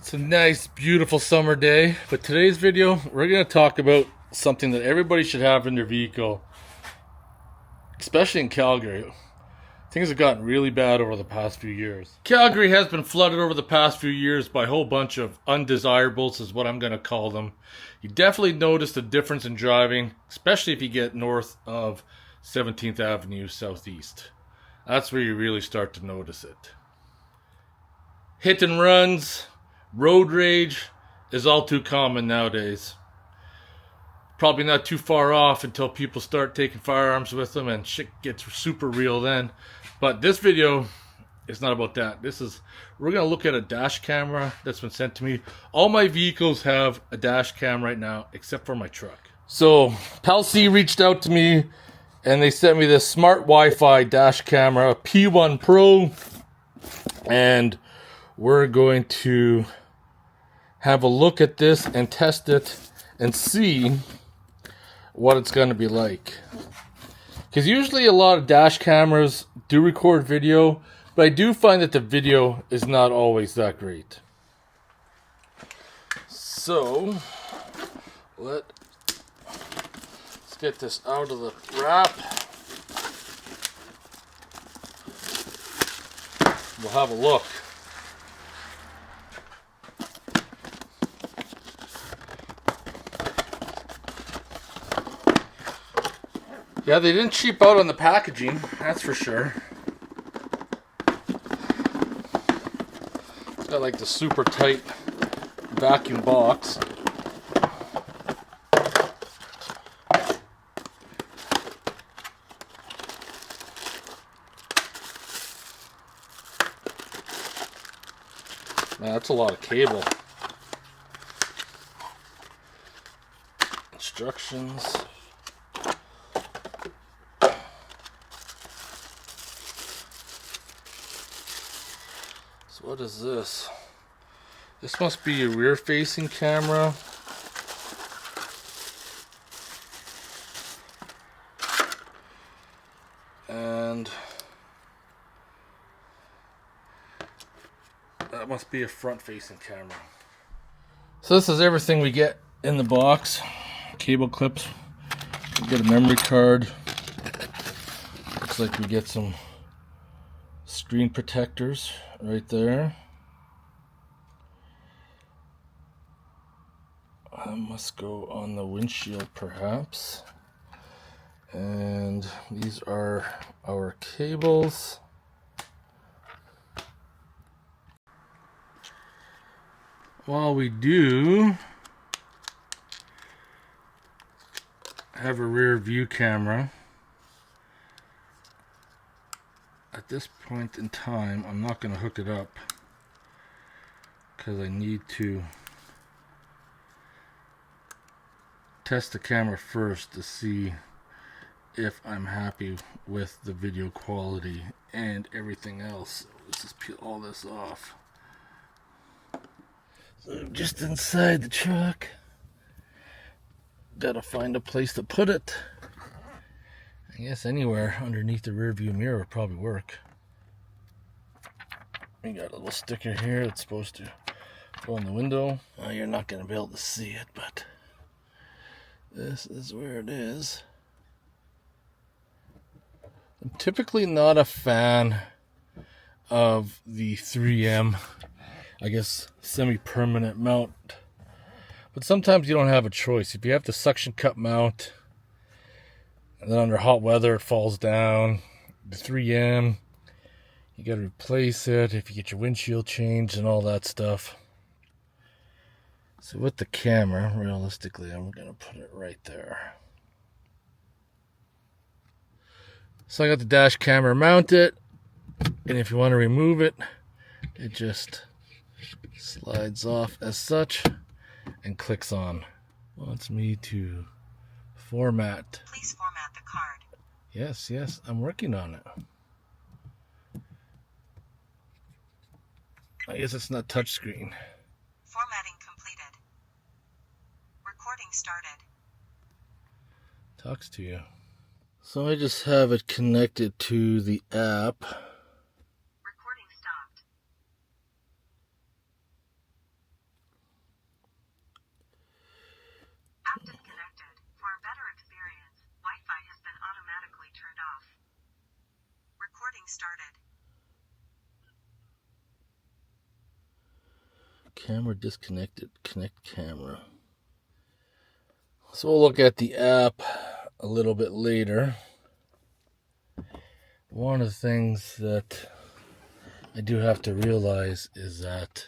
It's a nice, beautiful summer day, but today's video, we're going to talk about something that everybody should have in their vehicle, especially in Calgary. Things have gotten really bad over the past few years. Calgary has been flooded over the past few years by a whole bunch of undesirables, is what I'm going to call them. You definitely notice the difference in driving, especially if you get north of 17th Avenue Southeast. That's where you really start to notice it. Hit and runs, road rage is all too common nowadays. Probably not too far off until people start taking firearms with them and shit gets super real then. But this video is not about that. We're going to look at a dash camera that's been sent to me. All my vehicles have a dash cam right now except for my truck. So Pelsee reached out to me and they sent me this smart Wi-Fi dash camera, P1Pro. And we're going to have a look at this and test it and see what it's going to be like. Because usually a lot of dash cameras do record video, but I do find that the video is not always that great. So, let's get this out of the wrap. We'll have a look. Yeah, they didn't cheap out on the packaging, that's for sure. It's got like the super tight vacuum box. Man, that's a lot of cable. Instructions. So what is this? This must be a rear-facing camera. And that must be a front-facing camera. So this is everything we get in the box. Cable clips. We get a memory card. Looks like we get some screen protectors right there. I must go on the windshield perhaps. And these are our cables. While we do have a rear view camera, at this point in time, I'm not going to hook it up because I need to test the camera first to see if I'm happy with the video quality and everything else. Let's just peel all this off. So just inside the truck, gotta find a place to put it. I guess anywhere underneath the rear view mirror would probably work. We got a little sticker here that's supposed to go on the window. Well, you're not going to be able to see it, but this is where it is. I'm typically not a fan of the 3M, I guess, semi-permanent mount. But sometimes you don't have a choice. If you have the suction cup mount, and then under hot weather it falls down, the 3M, you got to replace it if you get your windshield changed and all that stuff. So with the camera, realistically, I'm going to put it right there. So I got the dash camera mounted, and if you want to remove it, it just slides off as such and clicks on. Wants me to format. Please format the card. Yes, I'm working on it. I guess it's not touchscreen. Formatting completed. Recording started. Talks to you. So I just have it connected to the app. Recording stopped. started. Camera disconnected. Connect camera. So we'll look at the app a little bit later. One of the things that I do have to realize is that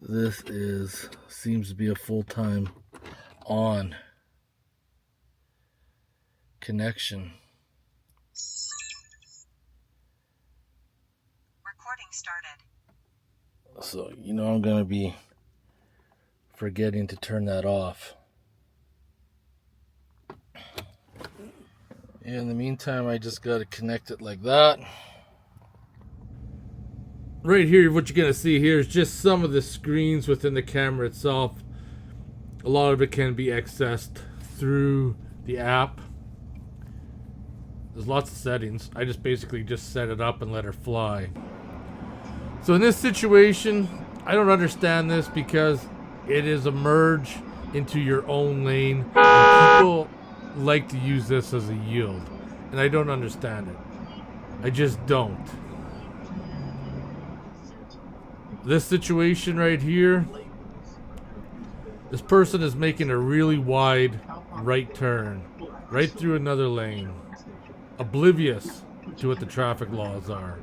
this seems to be a full-time on connection. Recording started. So, I'm going to be forgetting to turn that off. In the meantime, I just got to connect it like that. Right here, what you're going to see here is just some of the screens within the camera itself. A lot of it can be accessed through the app. There's lots of settings. I just basically set it up and let her fly. So in this situation, I don't understand this because it is a merge into your own lane. And people like to use this as a yield. And I don't understand it. I just don't. This situation right here, this person is making a really wide right turn right through another lane, oblivious to what the traffic laws are.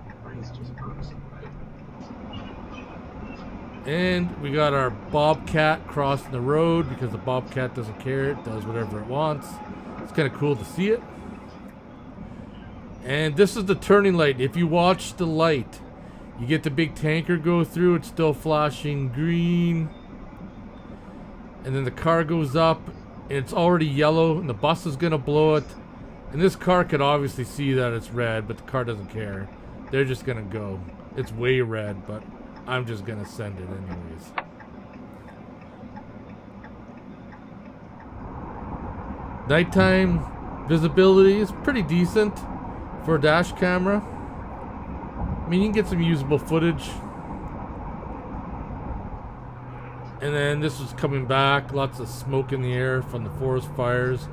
And we got our bobcat crossing the road because the bobcat doesn't care. It does whatever it wants. It's kind of cool to see it. And this is the turning light. If you watch the light, you get the big tanker go through. It's still flashing green. And then the car goes up. And it's already yellow. And the bus is going to blow it. And this car could obviously see that it's red. But the car doesn't care. They're just going to go. It's way red. But I'm just going to send it anyways. Nighttime visibility is pretty decent for a dash camera. I mean, you can get some usable footage. And then this is coming back. Lots of smoke in the air from the forest fires.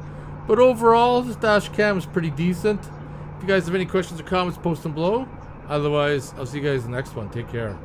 But overall, this dash cam is pretty decent. If you guys have any questions or comments, post them below. Otherwise, I'll see you guys in the next one. Take care.